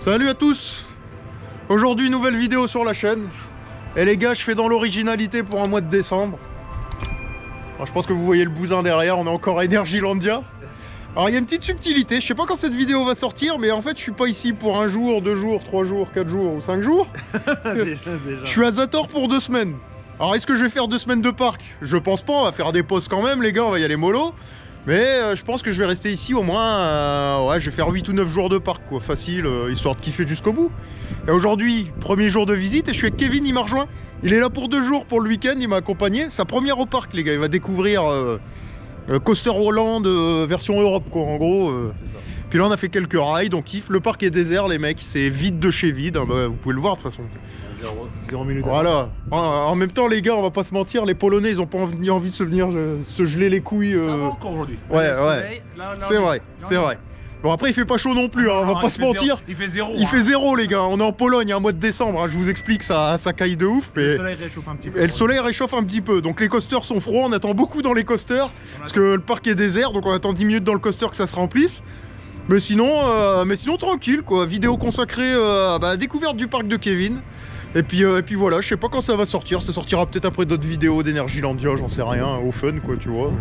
Salut à tous. Aujourd'hui nouvelle vidéo sur la chaîne. Et les gars, je fais dans l'originalité pour un mois de décembre. Alors, je pense que vous voyez le bousin derrière, on est encore à Energylandia. Alors il y a une petite subtilité, je sais pas quand cette vidéo va sortir, mais en fait je suis pas ici pour 1 jour, 2 jours, 3 jours, 4 jours ou 5 jours. déjà. Je suis à Zator pour 2 semaines. Alors est-ce que je vais faire 2 semaines de parc? Je pense pas, on va faire des pauses quand même les gars, on va y aller mollo. Mais je pense que je vais rester ici au moins, ouais, je vais faire 8 ou 9 jours de parc quoi, facile, histoire de kiffer jusqu'au bout. Et aujourd'hui, premier jour de visite, et je suis avec Kevin, il m'a rejoint. Il est là pour 2 jours pour le week-end, il m'a accompagné. Sa première au parc les gars, il va découvrir Coaster Holland version Europe quoi, en gros. C'est ça. Puis là on a fait quelques rides, on kiffe. Le parc est désert les mecs, c'est vide de chez vide, hein, bah, vous pouvez le voir de toute façon. 0 minutes. Voilà. En même temps les gars, on va pas se mentir, les Polonais ils ont pas envie de se geler les couilles. Ça va encore aujourd'hui. Ouais, ouais. C'est vrai, c'est vrai. Bon après il fait pas chaud non plus, hein, on va pas se mentir. Il fait 0. Il fait 0 les gars, on est en Pologne, un mois de décembre, hein, je vous explique ça caille de ouf. Mais... Le soleil réchauffe un petit peu. Et le soleil réchauffe un petit peu, donc les coasters sont froids, on attend beaucoup dans les coasters, parce que le parc est désert, donc on attend 10 minutes dans le coaster que ça se remplisse. Mais sinon tranquille quoi, vidéo consacrée à la découverte du parc de Kevin. Et puis voilà, je sais pas quand ça va sortir, ça sortira peut-être après d'autres vidéos d'Energylandia, j'en sais rien, au fun quoi, tu vois.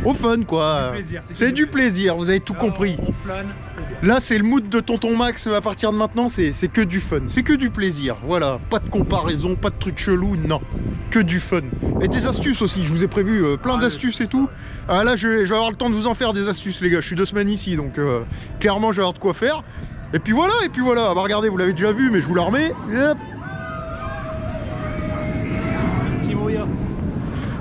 Au fun quoi. C'est du plaisir, vous avez tout compris. On flâne, c'est bien. Là c'est le mood de Tonton Max, à partir de maintenant c'est que du fun, c'est que du plaisir, voilà. Pas de comparaison, pas de trucs chelous, non. Que du fun. Et des astuces aussi, je vous ai prévu plein d'astuces et tout. Ah, là je vais avoir le temps de vous en faire des astuces les gars, je suis 2 semaines ici, donc clairement je vais avoir de quoi faire. Et puis voilà. Ah, bah regardez, vous l'avez déjà vu, mais je vous la remets. Hop.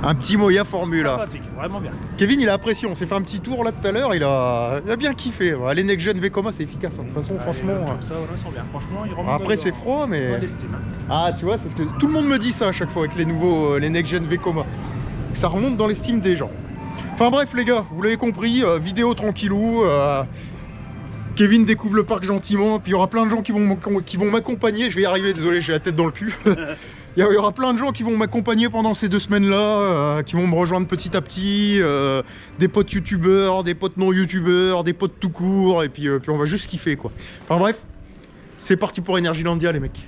Un petit Moya Formula. Sympathique, vraiment bien. Kevin il a apprécié, on s'est fait un petit tour là tout à l'heure, il a bien kiffé. Les Next Gen Vekoma c'est efficace, hein. De toute façon franchement. Comme ça, voilà, ils sont bien. Franchement, ils remontent. Après c'est froid mais. Estime, hein. Ah tu vois, c'est ce que tout le monde me dit ça à chaque fois avec les nouveaux, les Next Gen Vekoma. Ça remonte dans l'estime des gens. Enfin bref les gars, vous l'avez compris, vidéo tranquillou. Kevin découvre le parc gentiment, puis il y aura plein de gens qui vont m'accompagner. Je vais y arriver, désolé, j'ai la tête dans le cul. Il y aura plein de gens qui vont m'accompagner pendant ces 2 semaines-là, qui vont me rejoindre petit à petit, des potes youtubeurs, des potes non youtubeurs, des potes tout court, et puis on va juste kiffer quoi. Enfin bref, c'est parti pour Energylandia les mecs.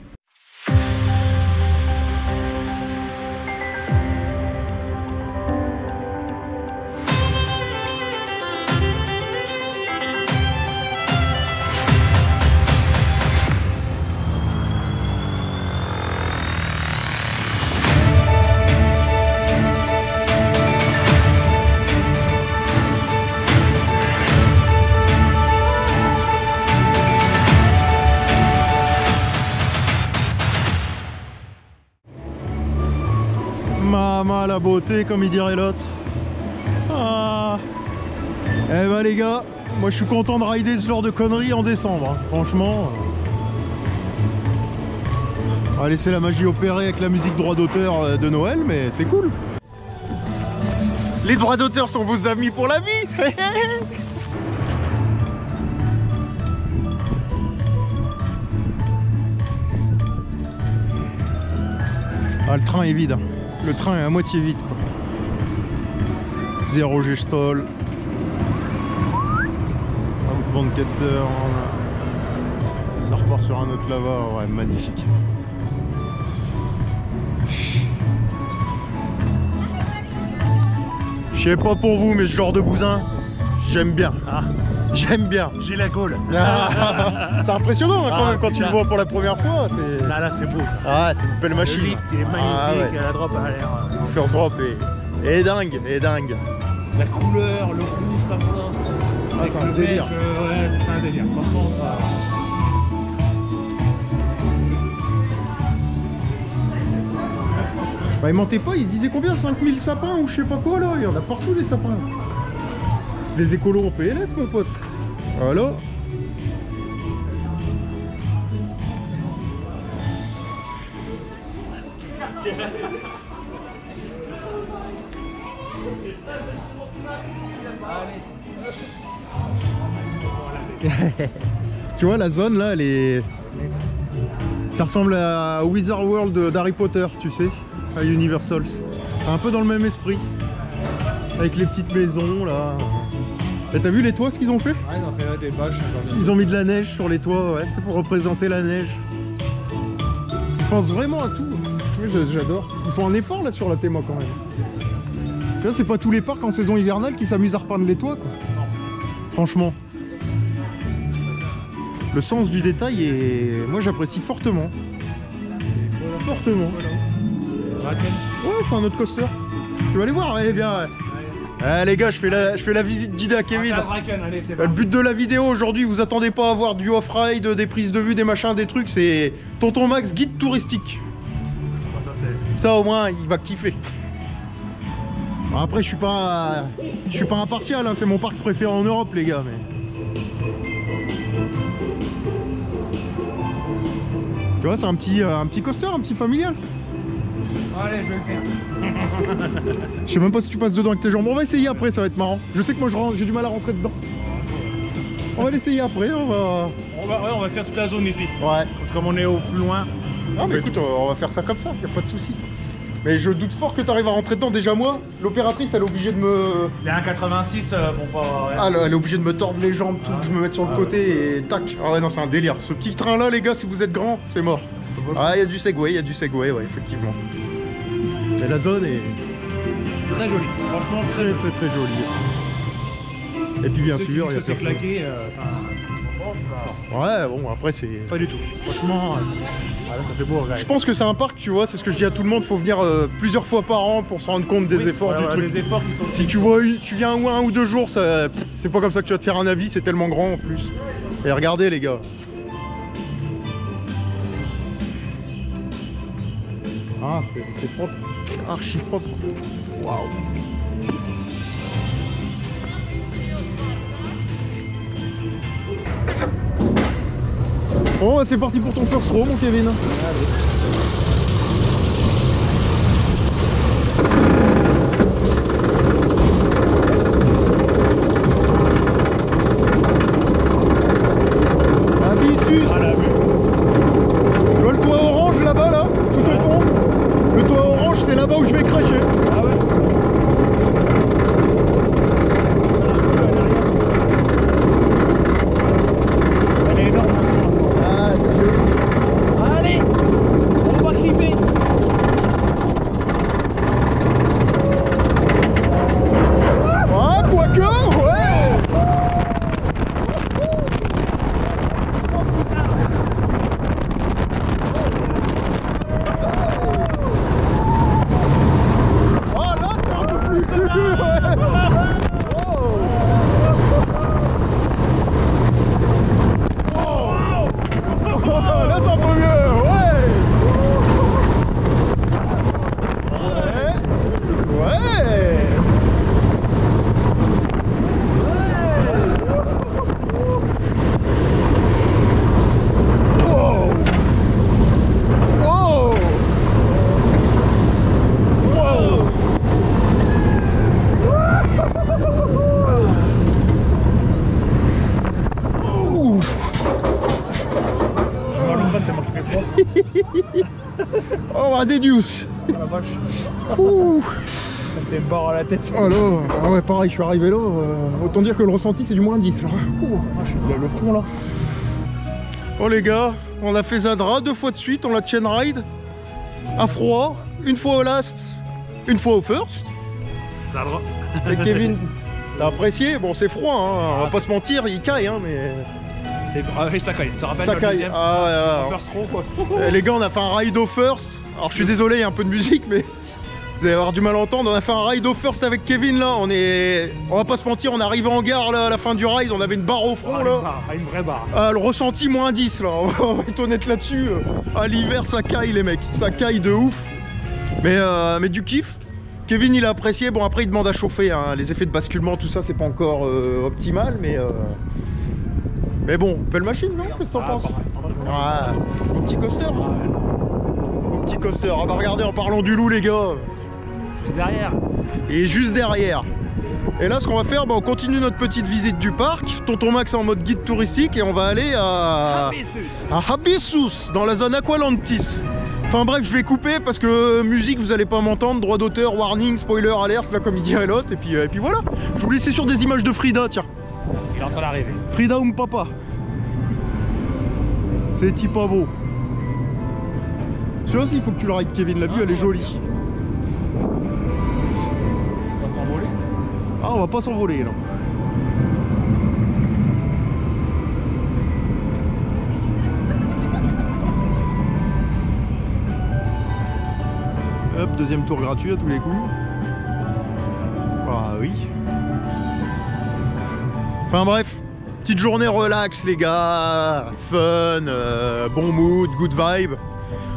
Maman la beauté comme il dirait l'autre. Ah. Eh bah les gars, moi je suis content de rider ce genre de conneries en décembre, hein. Franchement. On va laisser la magie opérer avec la musique droit d'auteur de Noël, mais c'est cool. Les droits d'auteur sont vos amis pour la vie. Ah, le train est vide. Le train est à moitié vide quoi. 0 Gestol. Outbanketer. Ça repart sur un autre lava. Ouais, magnifique. Je sais pas pour vous, mais ce genre de bousin, j'aime bien. Ah. J'aime bien. J'ai la gaule. C'est impressionnant hein, quand même quand tu le vois pour la première fois. Là c'est beau. Ah, c'est une belle machine. Le lift il est magnifique, Ah, ouais. la drop a l'air. First drop est dingue, est dingue. La couleur, le rouge comme ça. Ah, c'est un délire. Ouais, c'est un délire. Franchement, ça. Bah ils mentaient pas, ils se disaient combien? 5000 sapins ou je sais pas quoi là, il y en a partout des sapins. Les écolos en PLS mon pote. Voilà. Tu vois la zone là, elle est... Ça ressemble à Wizard World d'Harry Potter, tu sais, à Universal. C'est un peu dans le même esprit. Avec les petites maisons là. Et t'as vu les toits, ce qu'ils ont fait? Ouais, ils ont fait des bâches. Ils ont mis de la neige sur les toits, ouais, c'est pour représenter la neige. Ils pensent vraiment à tout. J'adore. Ils font un effort là sur la Téma quand même. Tu vois, c'est pas tous les parcs en saison hivernale qui s'amusent à repeindre les toits, quoi. Franchement. Le sens du détail est... Moi j'apprécie fortement. Fortement. Ouais, c'est un autre coaster. Tu vas aller voir, allez, viens. Ah, les gars, je fais la visite guidée à Kevin. Allez, c'est Le but de la vidéo aujourd'hui, vous attendez pas à voir du off-ride, des prises de vue, des machins, des trucs, c'est Tonton Max guide touristique. Ça au moins, il va kiffer. Bon, après, je suis pas impartial, hein, c'est mon parc préféré en Europe, les gars. Mais... Tu vois, c'est un petit coaster, un petit familial. Allez, je vais le faire. Je sais même pas si tu passes dedans avec tes jambes. On va essayer après, ça va être marrant. Je sais que moi j'ai du mal à rentrer dedans. On va l'essayer après, on va faire toute la zone ici. Ouais. Parce que comme on est au plus loin. Ah mais écoute, on va faire ça comme ça, y a pas de souci. Mais je doute fort que tu arrives à rentrer dedans. Déjà moi, l'opératrice, elle est obligée de me... Les 1,86 vont pas... Ah, elle est obligée de me tordre les jambes, tout, que je me mette sur le côté et tac. Ah ouais, non, c'est un délire. Ce petit train là, les gars, si vous êtes grand, c'est mort. Ah, il y a du Segway, ouais, effectivement. Et la zone est... Très jolie, franchement très jolie. Et puis bien sûr, il y a c'est claqué, ouais, bon, après c'est... Pas du tout. Franchement, là, ça fait beau regarder. Je pense que c'est un parc, tu vois, c'est ce que je dis à tout le monde, faut venir plusieurs fois par an pour se rendre compte des efforts du truc. Des efforts qui sont... Si tu viens un ou deux jours, c'est pas comme ça que tu vas te faire un avis, c'est tellement grand en plus. Et regardez les gars. Ah, c'est propre, c'est archi propre. Waouh. Bon, c'est parti pour ton first row, mon Kevin. Allez. Abyssus. Tu vois le toit orange là-bas, là, tout au fond? Le toit orange, c'est là-bas où je vais cracher. Ah ouais. Elle est énorme. Ah, c'est joli. Allez, on va kiffer. Ah, quoique, ouais. Oh, un déduce. Oh la vache. Ouh. Ça me fait une barre à la tête. Oh là, ah ouais, pareil, je suis arrivé là. Autant dire que le ressenti, c'est du moins 10 là. Ouh, vache, le front là. Oh les gars, on a fait Zadra 2 fois de suite, on l'a chain ride. À froid, une fois au last, une fois au first. Zadra. Et Kevin, t'as apprécié? Bon, c'est froid, hein, on va pas se mentir, il caille, hein, mais... Ah oui, ça caille, tu te rappelles ça le caille. deuxième Ah ouais, first row, quoi. Les gars, on a fait un ride au first. Alors je suis désolé, il y a un peu de musique, mais vous allez avoir du mal à entendre. On a fait un ride au first avec Kevin là. On va pas se mentir, on est arrivé en gare là, à la fin du ride, on avait une barre au front là. Une vraie barre. Le ressenti moins 10 là, on va être honnête là-dessus. À l'hiver ça caille les mecs, ça caille de ouf. Mais du kiff. Kevin il a apprécié, bon après il demande à chauffer, hein. Les effets de basculement, tout ça c'est pas encore optimal, mais bon, belle machine non? Qu'est-ce que t'en penses? Ouais, au petit coaster. Au petit coaster, ah bah regardez en parlant du loup les gars. Juste derrière. Et juste derrière. Et là ce qu'on va faire, bah, on continue notre petite visite du parc. Tonton Max est en mode guide touristique et on va aller à Habessus, dans la zone Aqualantis. Enfin bref, je vais couper parce que musique vous allez pas m'entendre, droit d'auteur, warning, spoiler, alerte, là comme il dirait l'autre. Et puis voilà, je vous laisse sur des images de Frida, tiens. Il est en train d'arriver. Freedom papa. C'est pas beau. Celui-là aussi il faut que tu le rides Kevin, la vue elle est jolie. On va s'envoler. Ah on va pas s'envoler là. Hop, deuxième tour gratuit à tous les coups. Ah oui. Enfin bref, petite journée relax les gars, fun, bon mood, good vibe.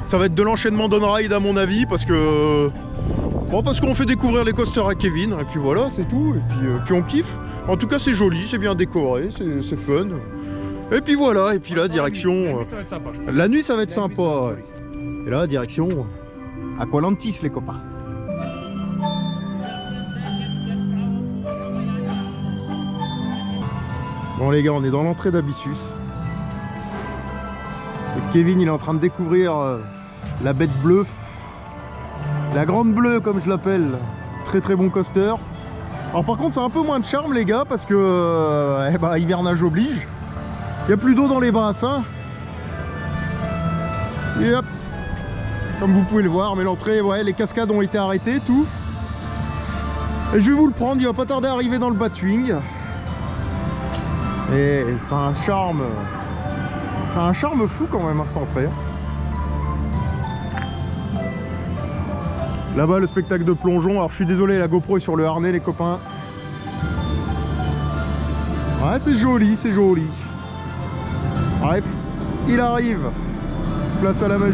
Ça va être de l'enchaînement d'on-ride à mon avis parce que... Bon, parce qu'on fait découvrir les coasters à Kevin, et puis voilà, c'est tout, et puis on kiffe. En tout cas c'est joli, c'est bien décoré, c'est fun. Et puis voilà, et puis là, direction... La nuit, ça va être sympa, je pense. La nuit ça va être La nuit, sympa, ça va être ouais. Et là, direction Aqualantis les copains. Bon les gars, on est dans l'entrée d'Abyssus. Et Kevin il est en train de découvrir la bête bleue. La grande bleue comme je l'appelle. Très très bon coaster. Alors par contre c'est un peu moins de charme les gars parce que hivernage oblige. Il n'y a plus d'eau dans les bassins. Et hop, comme vous pouvez le voir, mais l'entrée, ouais, les cascades ont été arrêtées, tout. Et je vais vous le prendre, il va pas tarder à arriver dans le Batwing. Et c'est un charme fou quand même à cette entrée. Là-bas le spectacle de plongeon, alors je suis désolé, la GoPro est sur le harnais les copains. Ouais c'est joli, c'est joli. Bref, il arrive. Place à la magie.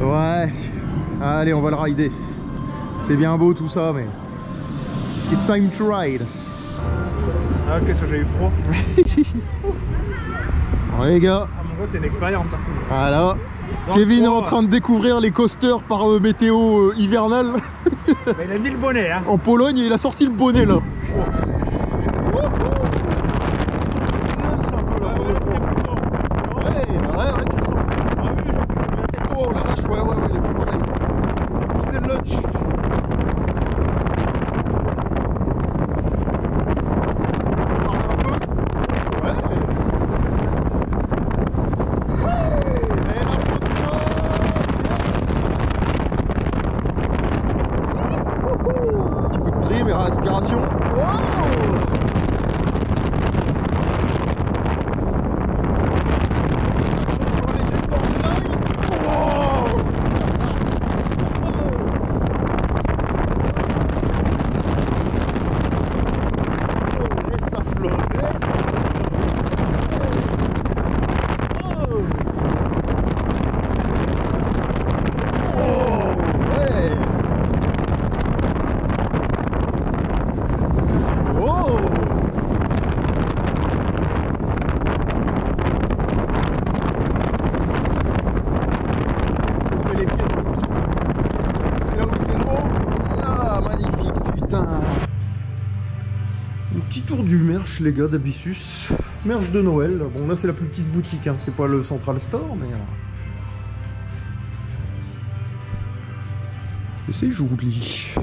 Ouais, allez on va le rider. C'est bien beau tout ça mais it's time to ride. Ah qu'est-ce que j'ai eu froid. Bon, les gars, Ah mon gars c'est une expérience hein. voilà. Dans Kevin est le en froid, train de découvrir les coasters par météo hivernale. bah, il a mis le bonnet hein. En Pologne il a sorti le bonnet là. Oh la vache, ouais, il est pas pareil. C'était le lunch. Petit coup de trim et respiration. Petit tour du Merch les gars d'Abyssus. Merch de Noël. Bon là c'est la plus petite boutique, hein. C'est pas le Central Store mais... Et c'est joli.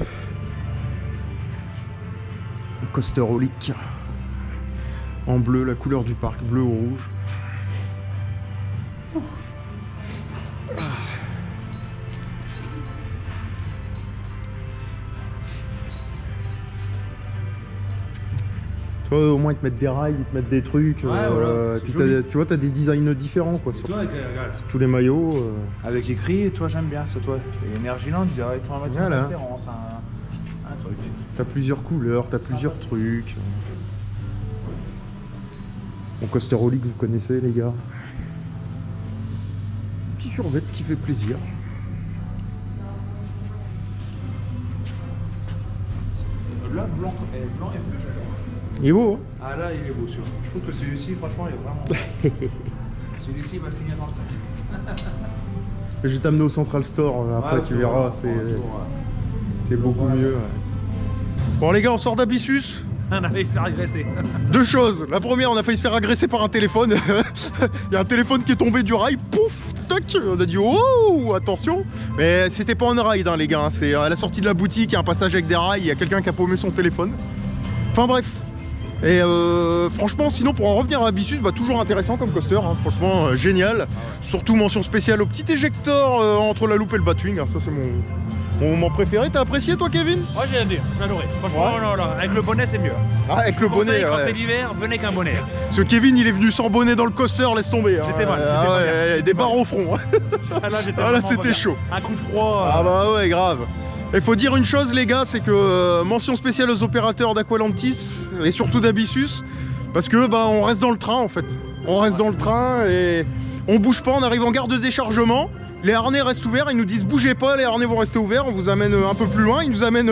Le coasterolique. En bleu, la couleur du parc, bleu ou rouge. Tu vois, au moins ils te mettent des rails, ils te mettent des trucs. Ouais, voilà, et puis tu vois, t'as des designs différents quoi. Sur Toi, regarde, tous les maillots. avec écrit, toi j'aime bien ça, toi. Et Energyland, je dirais, tu vas mettre Voilà. une référence, un truc. T'as plusieurs couleurs, t'as plusieurs trucs. Mon coasterolique, vous connaissez les gars. Petit survêt qui fait plaisir. Là, blanc et bleu. Il est beau, hein. Ah là, il est beau sûr. Je trouve que celui-ci, franchement, il est vraiment beau. Celui-ci, il va finir dans le sac. Je vais t'amener au Central Store, après Ouais, tu verras, c'est beaucoup Ouais. mieux. Ouais. Bon les gars, on sort d'Abyssus. On a failli se faire agresser. Deux choses. La première, on a failli se faire agresser par un téléphone. Il y a un téléphone qui est tombé du rail. Pouf, tac. On a dit oh, attention. Mais c'était pas un ride, hein, les gars. C'est à la sortie de la boutique, il y a un passage avec des rails. Il y a quelqu'un qui a paumé son téléphone. Enfin bref. Et franchement, sinon pour en revenir à Abyssus, bah, toujours intéressant comme coaster, hein, franchement génial. Surtout mention spéciale au petit éjecteur entre la loupe et le batwing, hein, ça c'est mon moment préféré. T'as apprécié toi, Kevin? Moi j'ai adoré, franchement Ouais. non, avec le bonnet c'est mieux. Ah, avec le bonnet, Quand ouais. c'est l'hiver, venez qu'un bonnet. Ce Kevin il est venu sans bonnet dans le coaster, laisse tomber. J'étais mal, j'étais Ah pas ouais, bien. des barres au front. Ah là, Ah, là c'était chaud. Un coup de froid. Ah bah ouais, grave. Il faut dire une chose les gars, c'est que mention spéciale aux opérateurs d'Aqualantis et surtout d'Abyssus, parce que bah on reste dans le train en fait. On reste dans le train et on bouge pas, on arrive en gare de déchargement, les harnais restent ouverts, ils nous disent bougez pas, les harnais vont rester ouverts, on vous amène un peu plus loin, ils nous amènent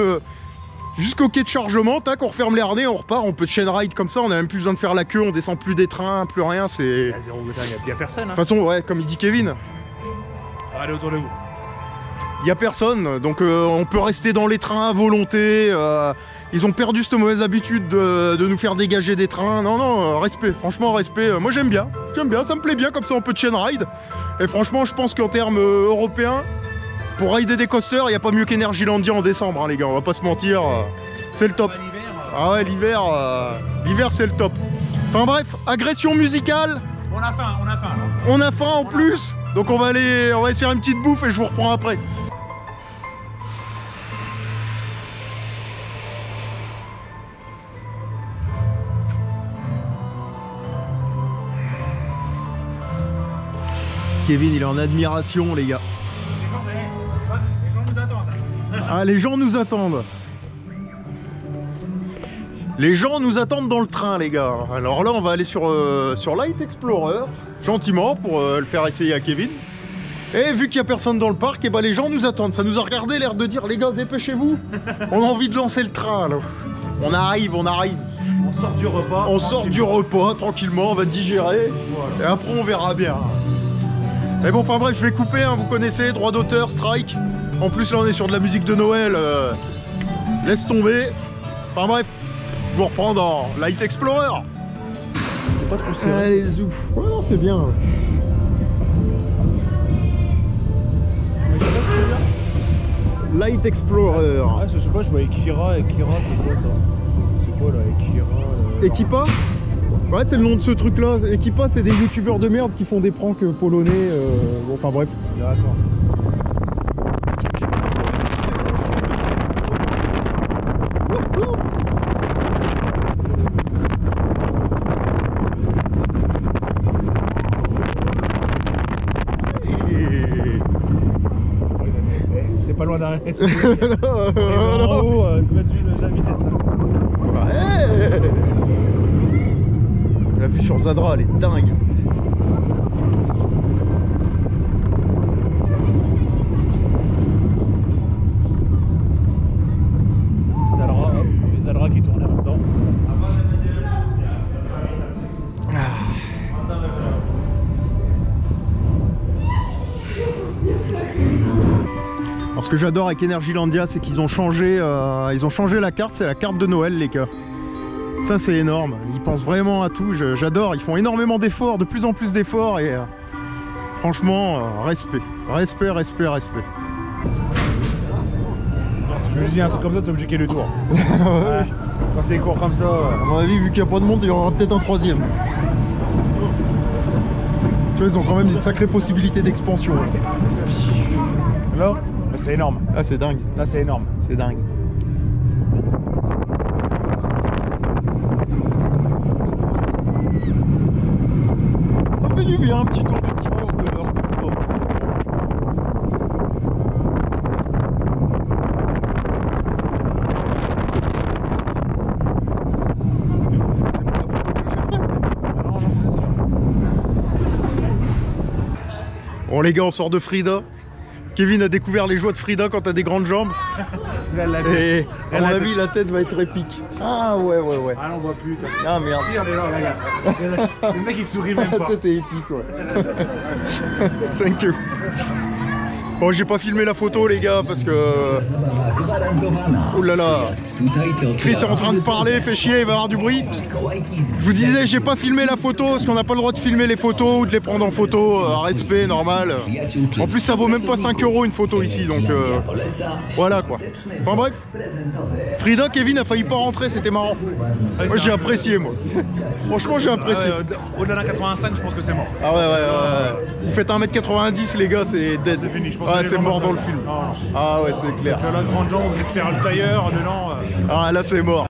jusqu'au quai de chargement, tac, on referme les harnais, on repart, on peut chain ride comme ça, on a même plus besoin de faire la queue, on descend plus des trains, plus rien, c'est... Il y a zéro boutin, il y a personne. De Hein. toute façon, ouais, comme il dit Kevin, Allez autour de vous. il n'y a personne, donc on peut rester dans les trains à volonté. Ils ont perdu cette mauvaise habitude de nous faire dégager des trains. Non, non, respect, franchement, respect. Moi, j'aime bien, ça me plaît bien, comme ça on peut chain ride. Et franchement, je pense qu'en termes européens, pour rider des coasters, il n'y a pas mieux qu'Energylandia en décembre, hein, les gars, on va pas se mentir. C'est le top. Ah ouais, l'hiver, c'est le top. Enfin bref, agression musicale. On a faim, on a faim. Là. On a faim en plus. Donc on va aller se faire une petite bouffe et je vous reprends après. Kevin, il est en admiration, les gars. Les gens nous attendent. Ah, les gens nous attendent. Les gens nous attendent dans le train, les gars. Alors là, on va aller sur Light Explorer, gentiment, pour le faire essayer à Kevin. Et vu qu'il n'y a personne dans le parc, et bah, les gens nous attendent. Ça nous a regardé, l'air de dire, les gars, dépêchez-vous. On a envie de lancer le train, là. On arrive, on arrive. On sort du repas. On sort du repas, tranquillement, on va digérer. Voilà. Et après, on verra bien. Mais bon, enfin bref, je vais couper, hein, vous connaissez, droit d'auteur, strike. En plus, là, on est sur de la musique de Noël. Laisse tomber. Enfin bref, je vous reprends dans Light Explorer. C'est pas trop serré. Allez, zouf. Ouais, non, c'est bien. Mais c'est pas que celui-là. Light Explorer. Ah, je sais pas, je vois Ekira. Ekira, c'est quoi ça? C'est quoi là, Ekira Ekipa? Ouais, c'est le nom de ce truc-là. Ekipa, c'est des youtubeurs de merde qui font des pranks polonais. Bon, enfin bref. D'accord. T'es pas loin d'arrêter. En haut, tu vas mettre la vitesse. Ouais. La vue sur Zadra, elle est dingue. Zadra, hop, les Zadra qui tournent en même temps. Alors ce que j'adore avec Energylandia, c'est qu'ils ont changé la carte, c'est la carte de Noël, les gars. Ça c'est énorme, ils pensent vraiment à tout, j'adore, ils font énormément d'efforts, de plus en plus d'efforts et franchement, respect. Respect. Je me dis un truc comme ça, t'es obligé qu'il y ait le tour. Ouais. Quand c'est court comme ça. À mon avis, vu qu'il n'y a pas de monde, il y aura peut-être un troisième. Tu vois, ils ont quand même une sacrée possibilité d'expansion. Là, c'est énorme. Ah, c'est dingue. Là, c'est énorme. C'est dingue. Ça fait du bien, un petit tour de petit coaster comme ça. Bon les gars, on sort de Frida. Kevin a découvert les joies de Frida quand t'as des grandes jambes. Et à mon avis, la tête va être épique. Ah ouais. Ah, on voit plus. Ah merde. Si, on est là, regarde. Le mec il sourit même La pas. tête est épique, ouais. Thank you. Bon, j'ai pas filmé la photo les gars parce que... Oh là là. Chris est en train de parler, fait chier, il va y avoir du bruit. Je vous disais, j'ai pas filmé la photo parce qu'on n'a pas le droit de filmer les photos ou de les prendre en photo, respect, normal. En plus ça vaut même pas 5 € une photo ici, donc voilà quoi. Enfin bref. Frida, Kevin a failli pas rentrer, c'était marrant. Moi j'ai apprécié moi. Franchement j'ai apprécié. Au-delà d'un 85, je pense que c'est mort. Ah ouais. Vous faites 1m90 les gars, c'est dead. C'est fini, je pense. Ah c'est mort dans le film. Ah ouais c'est clair. Tu as la grande jambe, obligé de faire le tailleur dedans. Ah là c'est mort.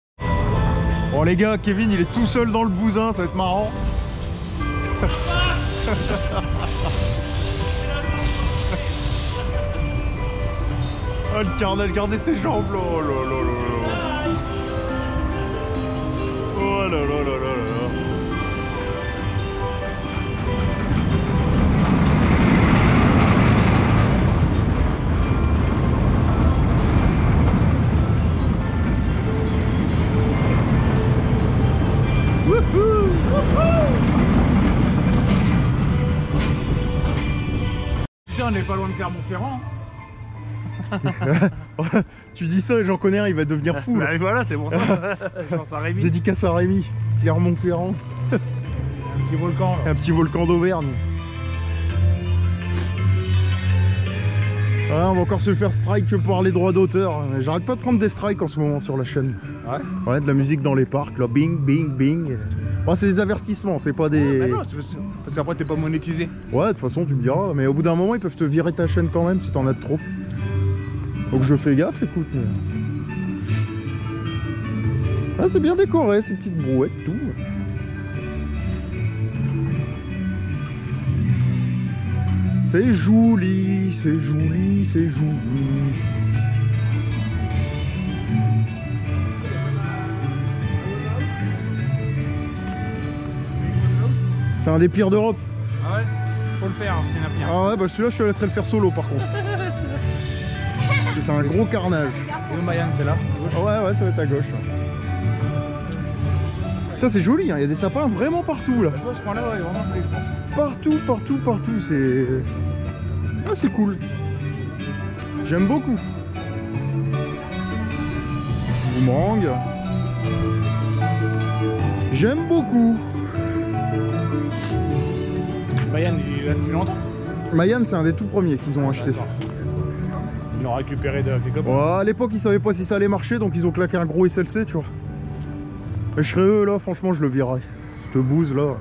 Bon les gars, Kevin il est tout seul dans le bousin, ça va être marrant. Ah le carnage, regardez ses jambes là. Oh là là là là. Oh là là là là là. On n'est pas loin de Clermont-Ferrand. Tu dis ça et j'en connais un, il va devenir fou. Bah, voilà, c'est bon ça. Je pense à Rémi. Dédicace à Rémi, Clermont-Ferrand. Un petit volcan. Là. Un petit volcan d'Auvergne. Ah, on va encore se faire strike par les droits d'auteur. J'arrête pas de prendre des strikes en ce moment sur la chaîne. Ouais. Ouais, de la musique dans les parcs, là, bing, bing, bing. Bon, c'est des avertissements, c'est pas des... Ouais, non, parce qu'après t'es pas monétisé. Ouais, de toute façon tu me diras, mais au bout d'un moment ils peuvent te virer ta chaîne quand même si t'en as de trop. Donc je fais gaffe, écoute. Ah, c'est bien décoré, ces petites brouettes, tout. C'est joli, c'est joli, c'est joli. C'est un des pires d'Europe. Ah ouais, faut le faire, c'est un pire. Ah ouais, bah celui-là je te laisserai le faire solo par contre. C'est un gros carnage. Et Mayenne, c'est là. Ouais, ça va être à gauche. Ça c'est joli, hein. Il y a des sapins vraiment partout là. Ce coin-là, ouais, vraiment joli, je pense. Partout, c'est... Ah c'est cool. J'aime beaucoup. Boomerang. J'aime beaucoup. Mayenne, il entre. Mayenne c'est un des tout premiers qu'ils ont acheté. Ils l'ont récupéré de quelque part. Ouais, à l'époque ils savaient pas si ça allait marcher donc ils ont claqué un gros SLC tu vois. Et je serais eux là, franchement je le virerais. Cette bouse là.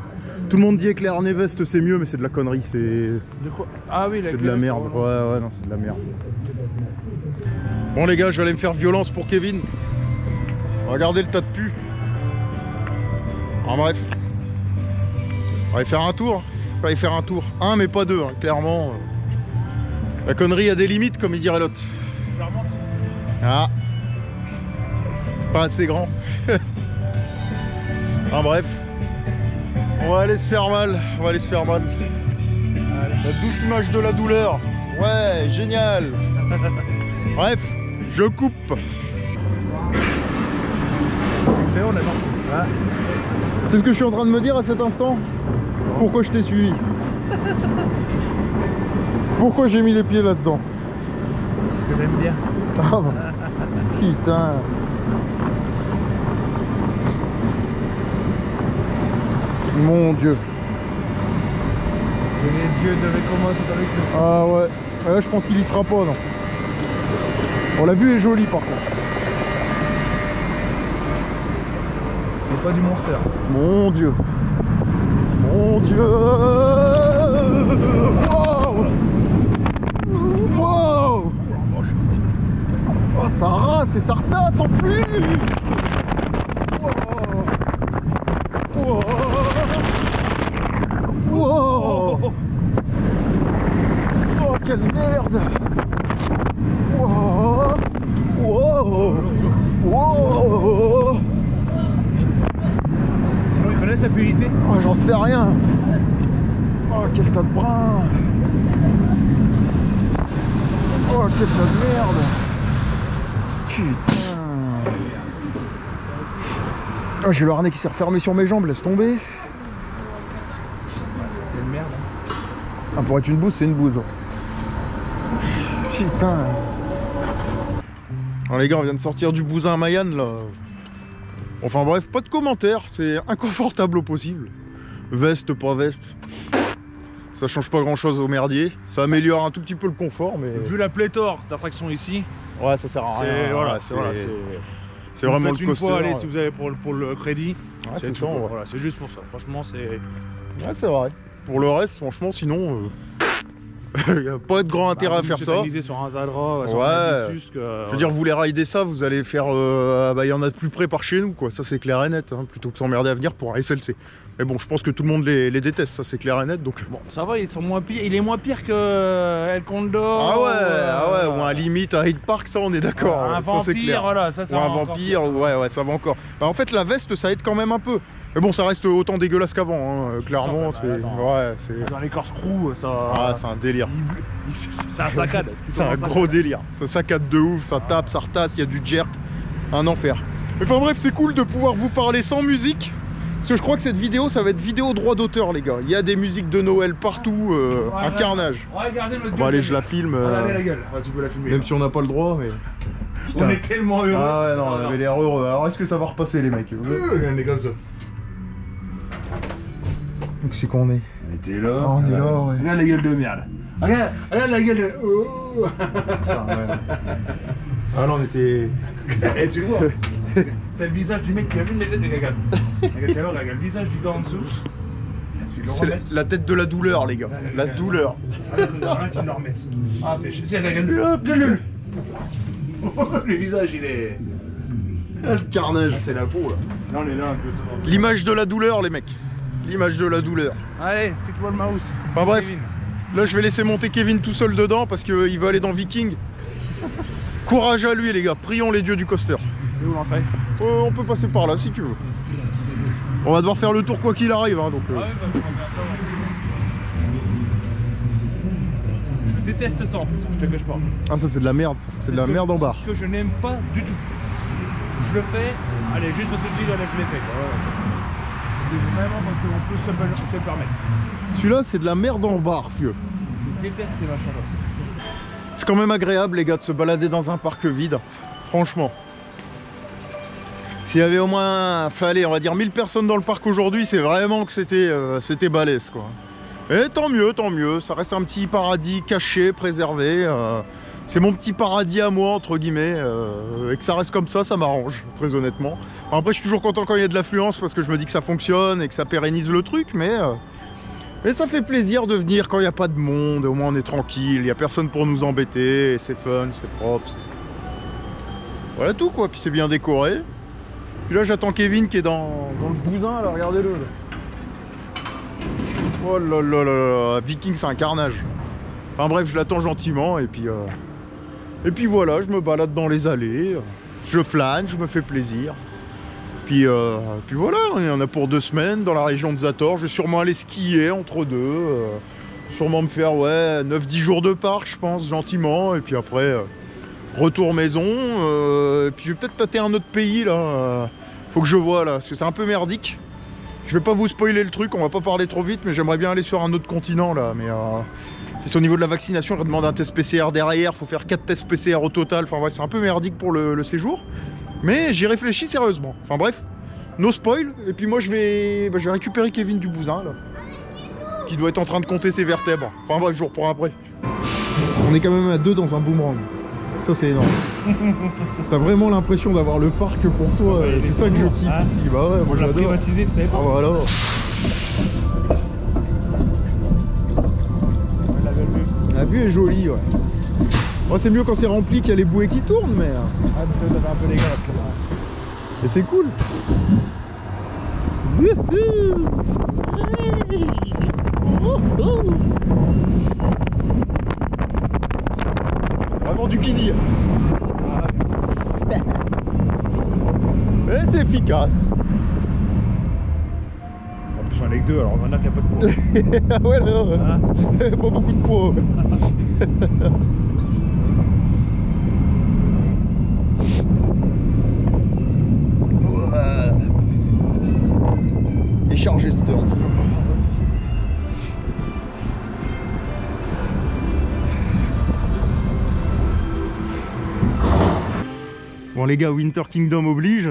Tout le monde dit éclair Nevest c'est mieux mais c'est de la connerie, c'est... De quoi? Ah oui, c'est de la merde. Ouais, non c'est de la merde. Bon les gars, je vais aller me faire violence pour Kevin. Regardez le tas de pu. En bref. On va aller faire un tour. On va aller faire un tour. Un mais pas deux, hein. Clairement. La connerie a des limites comme il dirait l'autre. Ah. Pas assez grand. En bref. On va aller se faire mal. La douce image de la douleur. Ouais, génial. Bref, je coupe. C'est haut là-dedans. Ouais. C'est ce que je suis en train de me dire à cet instant. Pourquoi je t'ai suivi? Pourquoi j'ai mis les pieds là-dedans? C'est ce que j'aime bien. Ah bah. Putain. Mon Dieu. Que les dieux devaient commencer avec nous. Ah ouais. Ouais, je pense qu'il y sera pas, non. Bon, la vue est jolie par contre. C'est pas du monster. Mon Dieu. Mon Dieu. Wow. Wow. Oh, ça rase et ça retasse en plus. Wow. Wow. Oh, quelle merde. Wow. Wow. Wow. Sinon il fallait sa fluidité. Oh, j'en sais rien. Oh, quel tas de brins. Oh, quel tas de merde. Putain. Oh, j'ai le harnais qui s'est refermé sur mes jambes, laisse tomber. C'est une merde. Ah, pour être une bouse, c'est une bouse. Putain. Alors les gars, on vient de sortir du Bousin à Mayenne là. Enfin bref, pas de commentaires, c'est inconfortable au possible. Veste, pas veste. Ça change pas grand chose au merdier. Ça améliore un tout petit peu le confort, mais... Vu la pléthore d'attractions ici, ouais, ça sert à rien. Voilà, c'est vraiment le coaster. coaster. Allez, si vous avez pour le crédit, Ouais, c'est tout, ça, ouais. voilà, c'est juste pour ça. Franchement, c'est... Ouais, c'est vrai. Pour le reste, franchement, sinon... y a pas de grand intérêt à faire ça. Miser sur un Zadra, sur Ouais. un Odysseus, Je veux dire, vous voulez rider ça, vous allez faire... bah, y en a de plus près par chez nous, quoi. Ça, c'est clair et net, hein, plutôt que s'emmerder à venir pour un SLC. Mais bon, je pense que tout le monde les déteste, ça, c'est clair et net, donc... Bon, ça va, ils sont moins pires. Il est moins pire que El Condor. Ah ouais, ou un limite à Hyde Park, ça, on est d'accord. Un ça, c'est vampire, clair. voilà, ça, Ou un vampire, ouais, ça va encore. Bah, en fait, la veste, ça aide quand même un peu. Mais bon, ça reste autant dégueulasse qu'avant, hein. Clairement, Ça, c'est... bah, Ouais, c'est... Dans les corse-crew, ça... Ah, c'est un délire. C'est un saccade. C'est un gros délire. Ça saccade de ouf, ça tape, ça retasse, il y a du jerk. Un enfer. Enfin bref, c'est cool de pouvoir vous parler sans musique. Parce que je crois que cette vidéo, ça va être vidéo droit d'auteur, les gars. Il y a des musiques de Noël partout, un carnage. Regardez notre gueule. Bon, allez, je la filme. Regardez la gueule. Ouais, tu peux la filmer. Même si on n'a pas le droit, mais... On est tellement heureux. Ah ouais, non, on avait l'air heureux. Alors, est-ce que ça va repasser, les mecs? Regardez comme ça. Donc c'est qu'on est. On était là. Ah, on est là, ouais. Regarde la gueule de merde. Regarde la gueule de... Oh. Ça, ouais. Ah là, on était... Et tu le vois. T'as le visage du mec qui a vu les aides de Gaga. Regarde le visage du gars en dessous. C'est la tête de la douleur, les gars. La douleur. Rien qu'ils le remettent. Ah, fais chier, regarde. Le visage, il est... Ah, le carnage. C'est la peau, là. Là, on est là un peu. L'image de la douleur, les mecs. L'image de la douleur. Allez, tais-toi le mouse. Enfin bref, là je vais laisser monter Kevin tout seul dedans parce qu'il veut aller dans Viking. Courage à lui les gars, prions les dieux du coaster. C'est où l'entrée? On peut passer par là si tu veux. On va devoir faire le tour quoi qu'il arrive, hein, donc... Ah ouais, bah, on va faire ça, ouais. Je déteste ça en plus, je te cache pas. Ah ça c'est de la merde, c'est de la merde en barre. Ce que je n'aime pas du tout. Je le fais, allez, juste parce que je dis, là je l'ai fait. Vraiment parce qu'on peut se le permettre. Celui-là c'est de la merde en barre, vieux. Je déteste ces machins-là. C'est quand même agréable les gars de se balader dans un parc vide, franchement. S'il y avait au moins, fallait on va dire 1000 personnes dans le parc aujourd'hui, c'est vraiment que c'était balèze quoi. Et tant mieux, ça reste un petit paradis caché, préservé. C'est mon petit paradis à moi entre guillemets, et que ça reste comme ça m'arrange, très honnêtement. Après je suis toujours content quand il y a de l'affluence parce que je me dis que ça fonctionne et que ça pérennise le truc, mais ça fait plaisir de venir quand il n'y a pas de monde, au moins on est tranquille, il n'y a personne pour nous embêter, c'est fun, c'est propre. Voilà tout quoi, puis c'est bien décoré. Puis là j'attends Kevin qui est dans le Bousin, là, regardez-le. Oh là là là là, Viking c'est un carnage. Enfin bref, je l'attends gentiment et puis voilà, je me balade dans les allées, je flâne, je me fais plaisir. Puis voilà, il y en a pour 2 semaines dans la région de Zator. Je vais sûrement aller skier entre deux. Sûrement me faire 9-10 jours de parc, je pense, gentiment. Et puis après, retour maison. Et puis je vais peut-être tâter un autre pays là. Faut que je vois là, parce que c'est un peu merdique. Je vais pas vous spoiler le truc, on va pas parler trop vite, mais j'aimerais bien aller sur un autre continent là. Mais c'est au niveau de la vaccination, je demande un test PCR derrière. Faut faire 4 tests PCR au total. Enfin bref, c'est un peu merdique pour le séjour. Mais j'y réfléchis sérieusement. Enfin bref, no spoil. Et puis moi je vais récupérer Kevin du Bousin là, qui doit être en train de compter ses vertèbres. Enfin bref, je vous reprends après. On est quand même à 2 dans un boomerang. Ça c'est énorme. T'as vraiment l'impression d'avoir le parc pour toi. Ouais, c'est ça que je kiffe ici. Bah ouais, moi j'adore. Privatisé, vous savez pas. Ah voilà. La vue est jolie, ouais. Oh, c'est mieux quand c'est rempli qu'il y a les bouées qui tournent, mais... Ah, t'as un peu les gars là. Et c'est cool. C'est vraiment du qui-dire. Mais c'est efficace. En plus, j'en ai que 2, alors on va dire qu'il n'y a pas de poids. Ah ouais, là, pas beaucoup de poids. Et charger Sturz. Bon les gars, Winter Kingdom oblige.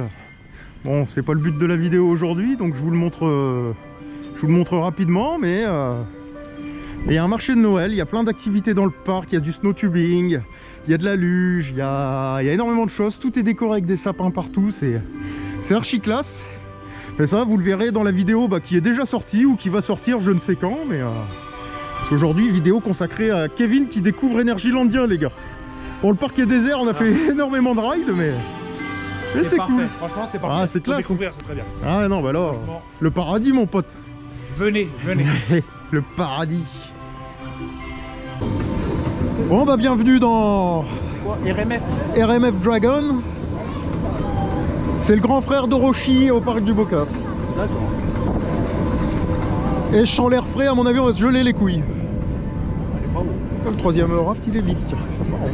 Bon, c'est pas le but de la vidéo aujourd'hui, donc je vous le montre rapidement, mais il y a un marché de Noël, il y a plein d'activités dans le parc, il y a du snowtubing, il y a de la luge, il y a énormément de choses, tout est décoré avec des sapins partout, c'est archi classe. Mais ça, vous le verrez dans la vidéo qui est déjà sortie ou qui va sortir je ne sais quand, mais parce qu'aujourd'hui, vidéo consacrée à Kevin qui découvre Energylandia, les gars. Bon, le parc est désert, on a fait énormément de rides, mais c'est parfait, cool. franchement c'est parfait. Ah, c'est classe. Découvrir, c'est très bien. Ah non, bah là, le paradis, mon pote. Venez, venez. Le paradis. Bon, bah bienvenue dans Quoi, RMF RMF Dragon. C'est le grand frère d'Orochi au parc du Bocas. D'accord. Et je sens l'air frais, à mon avis, on va se geler les couilles. Allez, bravo. Le troisième raft, il est vite, tiens. C'est marrant.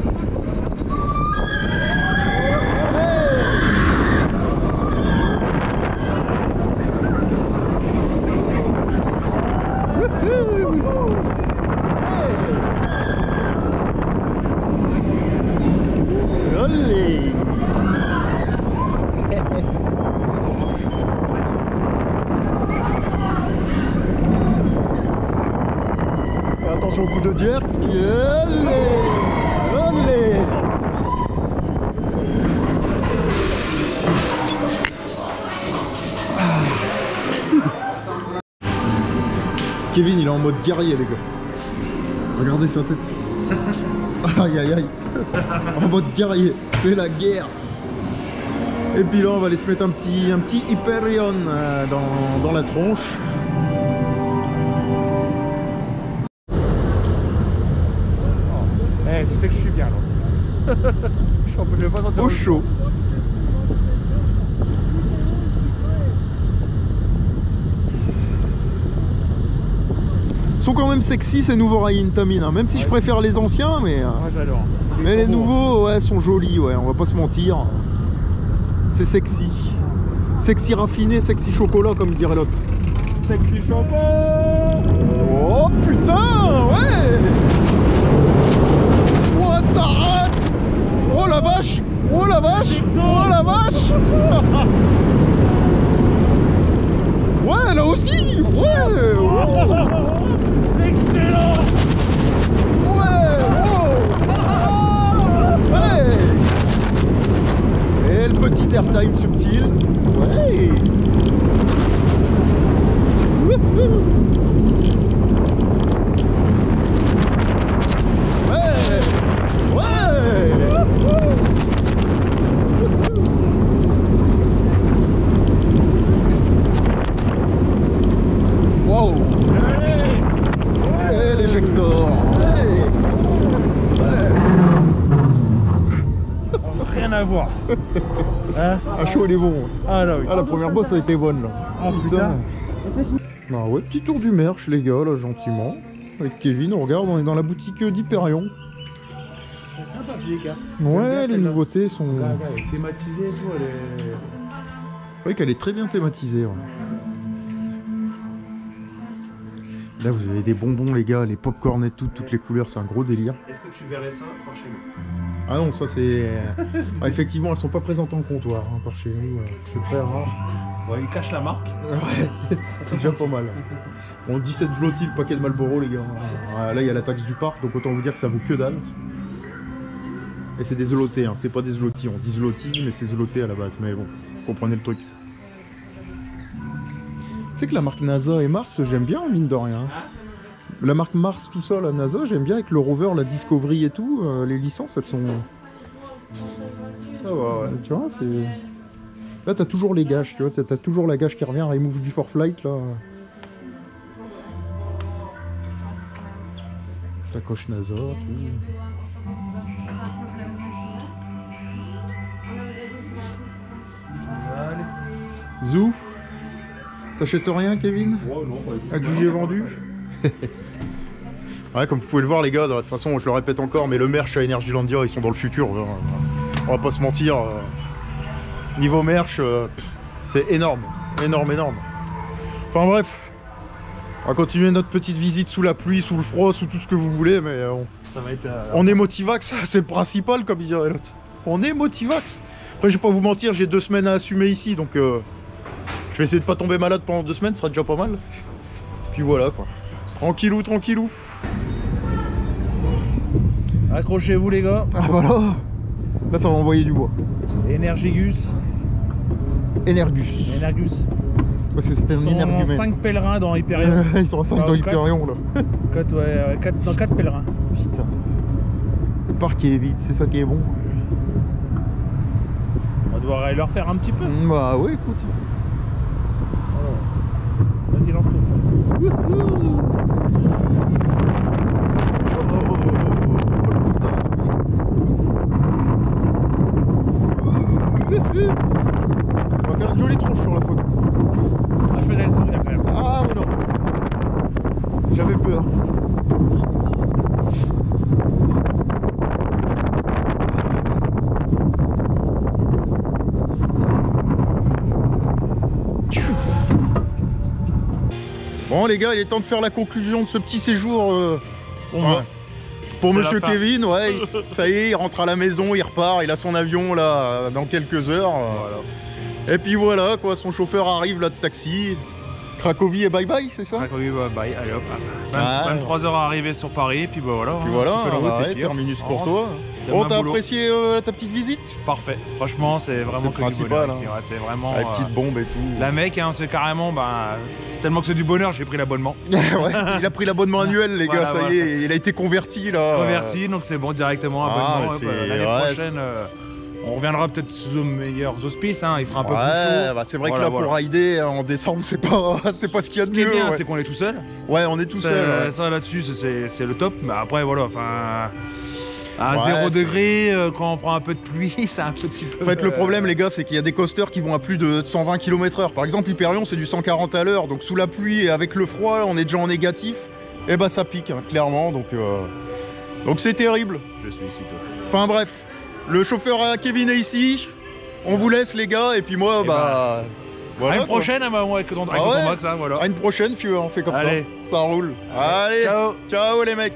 Allez. Attention au coup de jerk. Allez. Allez. Kevin il est en mode guerrier les gars. Regardez sa tête. Aïe aïe aïe. En mode guerrier, c'est la guerre. Et puis là on va aller se mettre un petit Hyperion dans la tronche. Eh, tu sais que je suis bien là. Je vais pas sentir Au chaud. Ils sont quand même sexy ces nouveaux rails Intamin, hein. Même si je préfère les anciens, mais Moi j'adore. mais les nouveaux ouais, sont jolis, ouais, on va pas se mentir. C'est sexy. Sexy raffiné, sexy chocolat comme dirait l'autre. Sexy chocolat. Oh putain, ouais. Oh ça rate. Oh la vache. Oh la vache. Oh la vache. Ouais, là aussi. Ouais. Oh. Excellent. Ouais. Oh. Ouais. Et le petit airtime subtil. Ouais. Wow. Et l'éjector. Rien à voir. Hein? Ah chaud il est bon. Ah là oui. Ah la première bosse a été bonne là. Ah putain. Ah ouais, petit tour du merch les gars là gentiment. Avec Kevin, on regarde, on est dans la boutique d'Hyperion. C'est sympathique hein. Ouais, les nouveautés sont... Elle est thématisée et tout, elle est... C'est vrai qu'elle est très bien thématisée. Ouais. Là vous avez des bonbons les gars, les pop-corn et tout, toutes les couleurs, c'est un gros délire. Est-ce que tu verrais ça par chez nous? Ah non, ça c'est... Ah, effectivement, elles sont pas présentes en comptoir hein, par chez nous, c'est très rare. Ouais, il cache la marque. Ouais, c'est déjà pas mal. Bon, 17 zloty le paquet de Marlboro les gars. Ouais, là il y a la taxe du parc, donc autant vous dire que ça vaut que dalle. Et c'est des zlotés, hein. C'est pas des zloty, on dit zloty mais c'est zloté à la base, mais bon, vous comprenez le truc. Tu sais que la marque NASA et Mars, j'aime bien mine de rien. La marque Mars, tout ça, la NASA, j'aime bien avec le rover, la Discovery et tout, les licences elles sont... Ah ouais. Tu vois, c'est... Là t'as toujours les gages, tu vois, t'as toujours la gage qui revient, Remove Before Flight là. Sacoche NASA, tout. Allez. Zou. T'achètes rien Kevin? Ouais, non, pas Adjugé vendu. Ouais, comme vous pouvez le voir les gars, de toute façon je le répète encore, mais le merch à Energylandia ils sont dans le futur. On va pas se mentir. Niveau merch, c'est énorme. Énorme. Enfin bref. On va continuer notre petite visite sous la pluie, sous le froid, sous tout ce que vous voulez, mais ça va être on est motivax, c'est le principal comme dirait l'autre. On est motivax. Après, je vais pas vous mentir, j'ai 2 semaines à assumer ici, donc je vais essayer de pas tomber malade pendant 2 semaines, ce sera déjà pas mal. Puis voilà quoi. Tranquillou, tranquillou. Accrochez-vous les gars. Ah voilà. Là, ça va envoyer du bois. Energigus. Energus. Energus. Parce que c'était un Ils sont énergumène. 5 pèlerins dans Hyperion. Ils sont à 5 dans Hyperion là. 4 pèlerins. Putain. Le parc est vide, c'est ça qui est bon. On va devoir aller leur faire un petit peu. Bah ouais, écoute. Vas-y, lance-toi. On va faire une jolie tronche sur la photo. Ah, je faisais le sourire quand même. Ah mais non. J'avais peur. Bon les gars, il est temps de faire la conclusion de ce petit séjour pour monsieur Kevin, ouais, ça y est, il rentre à la maison, il repart, il a son avion là dans quelques heures. Voilà. Et puis voilà quoi, son chauffeur arrive là de taxi. Cracovie et bye bye, c'est ça? Cracovie, bye, allez hop. Ah, 23 heures à arriver sur Paris, puis bah voilà. Puis voilà, un petit peu la route, ouais, et puis, terminus on pour rentre. toi. Demain, Bon, t'as boulot. apprécié ta petite visite? Parfait. Franchement, c'est vraiment C'est que du le bonheur principal, ici. Ouais, c'est vraiment. Avec petite bombe et tout. La mec, hein, c'est carrément, bah, tellement que c'est du bonheur, j'ai pris l'abonnement. Ouais, il a pris l'abonnement annuel, les Voilà, gars, ça voilà. y est, il a été converti là. Converti, donc c'est bon directement Ah, abonnement. mais Hop, c'est- l'année ouais, prochaine, on reviendra peut-être sous de meilleurs auspices. Hein, il fera un peu plus Ouais, chaud. bah c'est vrai Voilà, que là pour rider en décembre, c'est pas ce qu'il y a Ce de qui est mieux. bien, Ouais, c'est qu'on est tout seul. ouais, on est tout seul. Ouais. Ça là-dessus, c'est le top. Mais après, voilà, enfin. À Ouais, 0 c'est- degré, quand on prend un peu de pluie, c'est un petit peu. En fait, le problème, les gars, c'est qu'il y a des coasters qui vont à plus de 120 km/h. Par exemple, Hyperion, c'est du 140 à l'heure. Donc, sous la pluie et avec le froid, on est déjà en négatif. Et bah, ça pique, hein, clairement. Donc, c'est terrible. Je suis ici, toi. Enfin, bref. Le chauffeur à Kevin est ici. On vous laisse, les gars. Et puis, moi, Et bah. Voilà, à une quoi. prochaine, avec ton Ah ouais. Max, hein, voilà. À une prochaine, on fait comme Allez. ça. Ça roule. Allez. Ciao. Ciao, les mecs.